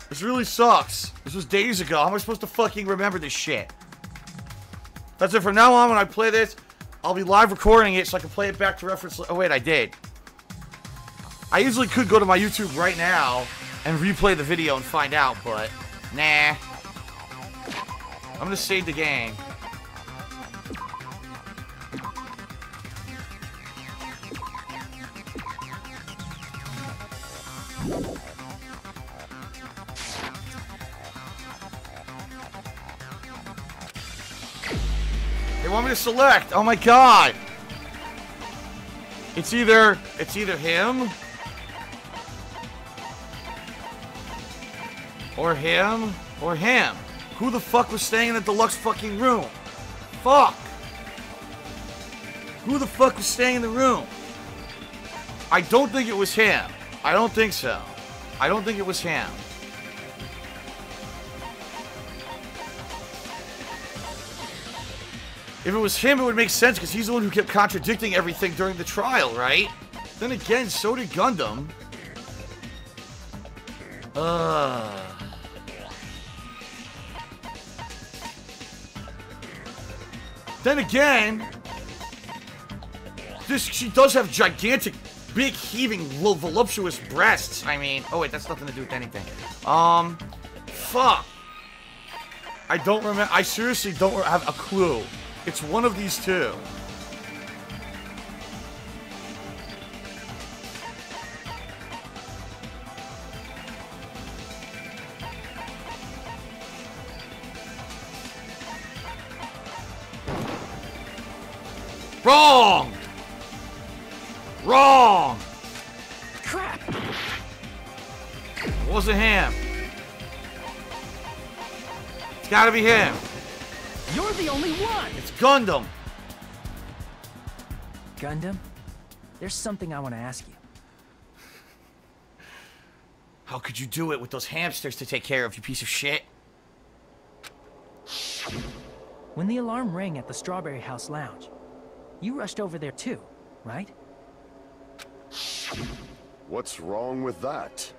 This really sucks. This was days ago. How am I supposed to fucking remember this shit? That's it. From now on, when I play this, I'll be live recording it so I can play it back to reference. Oh, wait, I did. I easily could go to my YouTube right now and replay the video and find out, but nah. I'm gonna save the game. They want me to select. Oh my god. It's either him or him or him. Who the fuck was staying in the deluxe fucking room? Fuck. Who the fuck was staying in the room? I don't think it was him. I don't think so. I don't think it was him. If it was him, it would make sense because he's the one who kept contradicting everything during the trial, right? Then again, so did Gundam. Then again, she does have gigantic, big, heaving, voluptuous breasts. I mean, oh wait, that's nothing to do with anything. Fuck. I don't remember. I seriously don't have a clue. It's one of these two. Wrong! Wrong! Crap! It wasn't him. It's gotta be him. You're the only one! It's Gundam. Gundam, there's something I want to ask you. How could you do it with those hamsters to take care of, you piece of shit? When the alarm rang at the Strawberry House Lounge, you rushed over there too, right? What's wrong with that?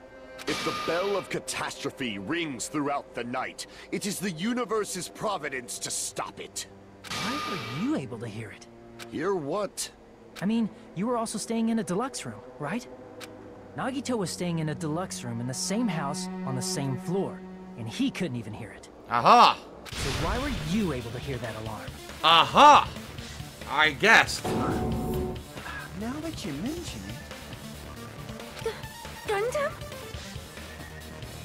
If the bell of catastrophe rings throughout the night, it is the universe's providence to stop it. Why were you able to hear it? Hear what? I mean, you were also staying in a deluxe room, right? Nagito was staying in a deluxe room in the same house on the same floor, and he couldn't even hear it. Aha! So why were you able to hear that alarm? Aha! I guessed. Now that you mention it... Gundam?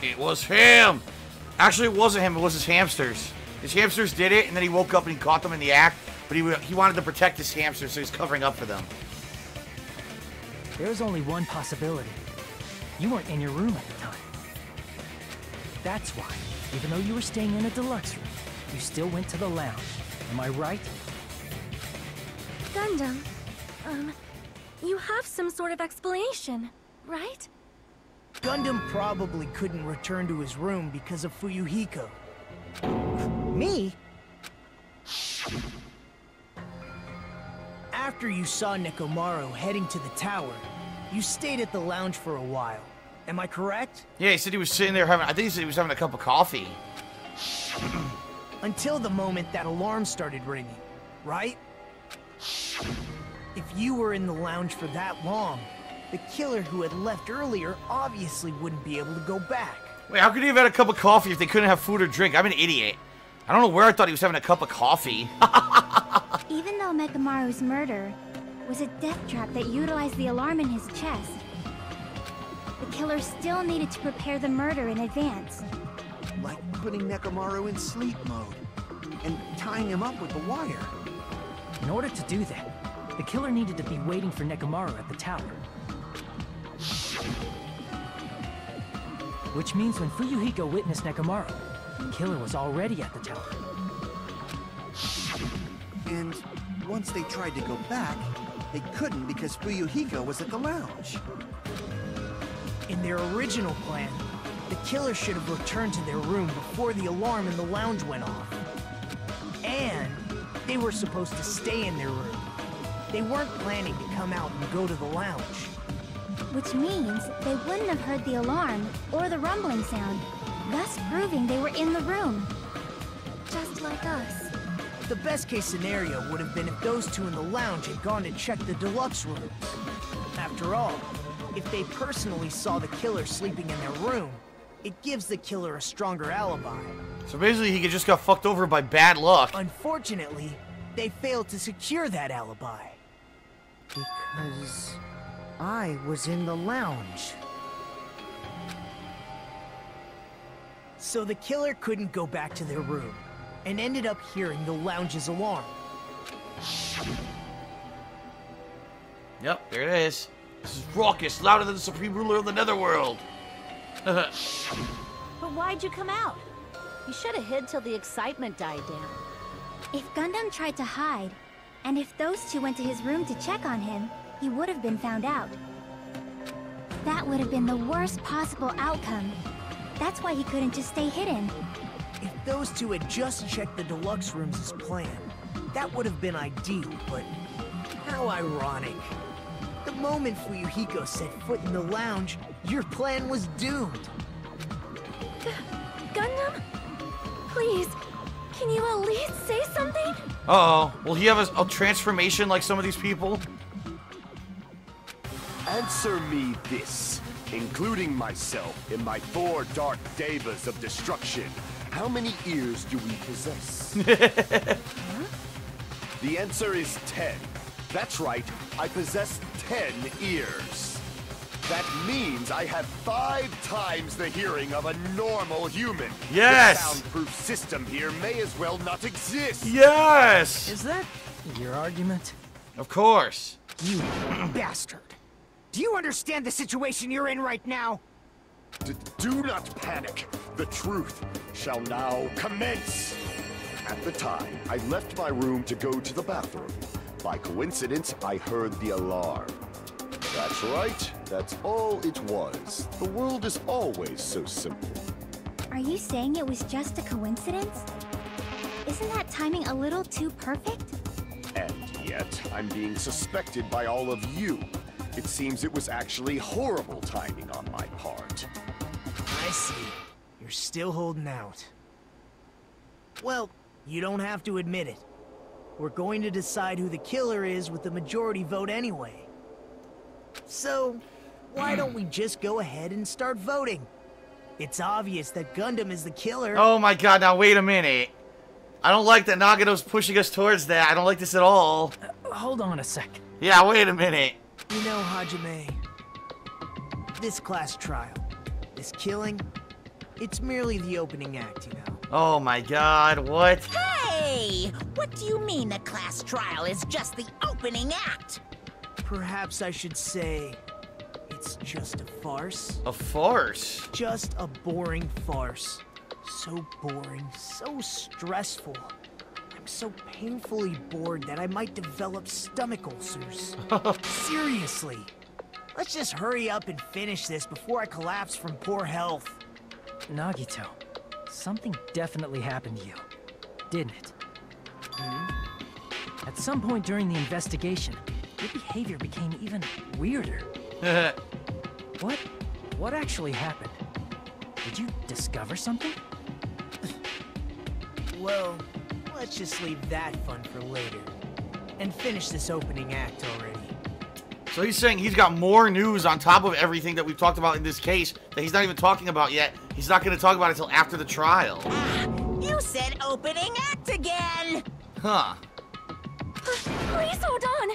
It was him! Actually, it wasn't him, it was his hamsters. His hamsters did it, and then he woke up and he caught them in the act, but he wanted to protect his hamsters, so he's covering up for them. There's only one possibility. You weren't in your room at the time. That's why, even though you were staying in a deluxe room, you still went to the lounge. Am I right? Gundam, you have some sort of explanation, right? Gundam probably couldn't return to his room because of Fuyuhiko. Me? After you saw Nekomaru heading to the tower, you stayed at the lounge for a while. Am I correct? Yeah, he said he was sitting there having, I think he said he was having a cup of coffee. Until the moment that alarm started ringing, right? If you were in the lounge for that long, the killer who had left earlier obviously wouldn't be able to go back. Wait, how could he have had a cup of coffee if they couldn't have food or drink? I'm an idiot. I don't know where I thought he was having a cup of coffee. Even though Nekomaru's murder was a death trap that utilized the alarm in his chest, the killer still needed to prepare the murder in advance. Like putting Nekomaru in sleep mode and tying him up with the wire. In order to do that, the killer needed to be waiting for Nekomaru at the tower. Which means when Fuyuhiko witnessed Nekomaru, the killer was already at the tower. And once they tried to go back, they couldn't because Fuyuhiko was at the lounge. In their original plan, the killer should have returned to their room before the alarm in the lounge went off. And they were supposed to stay in their room. They weren't planning to come out and go to the lounge. Which means they wouldn't have heard the alarm or the rumbling sound thus proving they were in the room. Just like us. The best case scenario would have been if those two in the lounge had gone to check the deluxe rooms. After all, if they personally saw the killer sleeping in their room, it gives the killer a stronger alibi. So basically he just got fucked over by bad luck. Unfortunately, they failed to secure that alibi. Because I was in the lounge. So the killer couldn't go back to their room, and ended up hearing the lounge's alarm. Yep, there it is. This is raucous, louder than the supreme ruler of the netherworld. But why'd you come out? You should have hid till the excitement died down. If Gundam tried to hide, and if those two went to his room to check on him, he would have been found out. That would have been the worst possible outcome. That's why he couldn't just stay hidden. If those two had just checked the deluxe rooms as planned, that would have been ideal, but how ironic. The moment Fuyuhiko set foot in the lounge, your plan was doomed. Gundam? Please, can you at least say something? Uh-oh. Will he have a transformation like some of these people? Answer me this, including myself in my 4 dark devas of destruction. How many ears do we possess? The answer is 10. That's right, I possess 10 ears. That means I have 5 times the hearing of a normal human. Yes! The soundproof system here may as well not exist. Yes! Is that your argument? Of course. You bastard. Do you understand the situation you're in right now? Do not panic. The truth shall now commence. At the time, I left my room to go to the bathroom. By coincidence, I heard the alarm. That's right. That's all it was. The world is always so simple. Are you saying it was just a coincidence? Isn't that timing a little too perfect? And yet, I'm being suspected by all of you. It seems it was actually horrible timing on my part. I see. You're still holding out. Well, you don't have to admit it. We're going to decide who the killer is with the majority vote anyway. So, why don't we just go ahead and start voting? It's obvious that Gundam is the killer. Oh my god, now wait a minute. I don't like that Nagato's pushing us towards that. I don't like this at all. Hold on a sec. Yeah, wait a minute. You know, Hajime, this class trial, this killing, it's merely the opening act, you know. Oh my god, what? Hey! What do you mean a class trial is just the opening act? Perhaps I should say, it's just a farce. A farce? Just a boring farce. So boring, so stressful. I'm so painfully bored that I might develop stomach ulcers. Seriously. Let's just hurry up and finish this before I collapse from poor health. Nagito, something definitely happened to you, didn't it? At some point during the investigation, your behavior became even weirder. What actually happened? Did you discover something? Well, let's just leave that fun for later. And finish this opening act already. So he's saying he's got more news on top of everything that we've talked about in this case that he's not even talking about yet. He's not going to talk about it until after the trial. You said opening act again! Huh. Please hold on.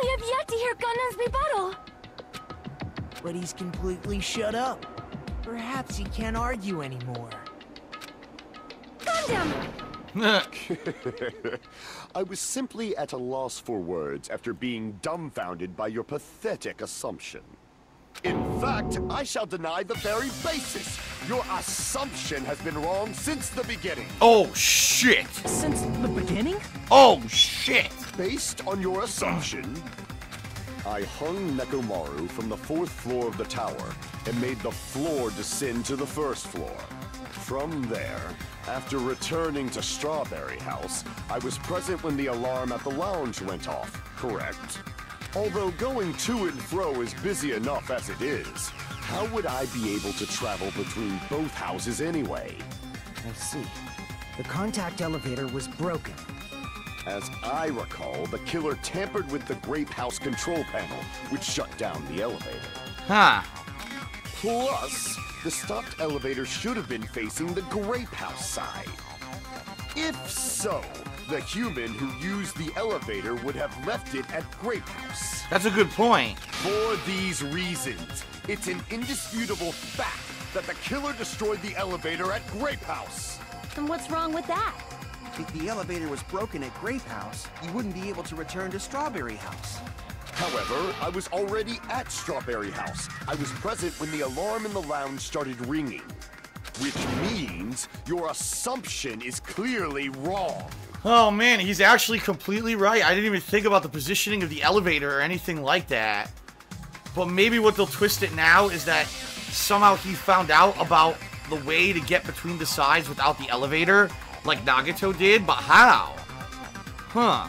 We have yet to hear Gundam's rebuttal. But he's completely shut up. Perhaps he can't argue anymore. Gundam! I was simply at a loss for words after being dumbfounded by your pathetic assumption. In fact, I shall deny the very basis. Your assumption has been wrong since the beginning. Oh, shit. Since the beginning? Oh, shit. Based on your assumption, I hung Nekomaru from the 4th floor of the tower and made the floor descend to the 1st floor. From there, after returning to Strawberry House, I was present when the alarm at the lounge went off, correct? Although going to and fro is busy enough as it is, How would I be able to travel between both houses anyway? I see. The contact elevator was broken. As I recall, the killer tampered with the Grape House control panel, which shut down the elevator. Huh. Plus, the stopped elevator should have been facing the Grape House side. If so, the human who used the elevator would have left it at Grape House. That's a good point. For these reasons, it's an indisputable fact that the killer destroyed the elevator at Grape House. And what's wrong with that? If the elevator was broken at Grape House, you wouldn't be able to return to Strawberry House. However, I was already at Strawberry House. I was present when the alarm in the lounge started ringing. Which means your assumption is clearly wrong. Oh man, he's actually completely right. I didn't even think about the positioning of the elevator or anything like that. But maybe what they'll twist it now is that somehow he found out about the way to get between the sides without the elevator, like Nagato did, but how? Huh.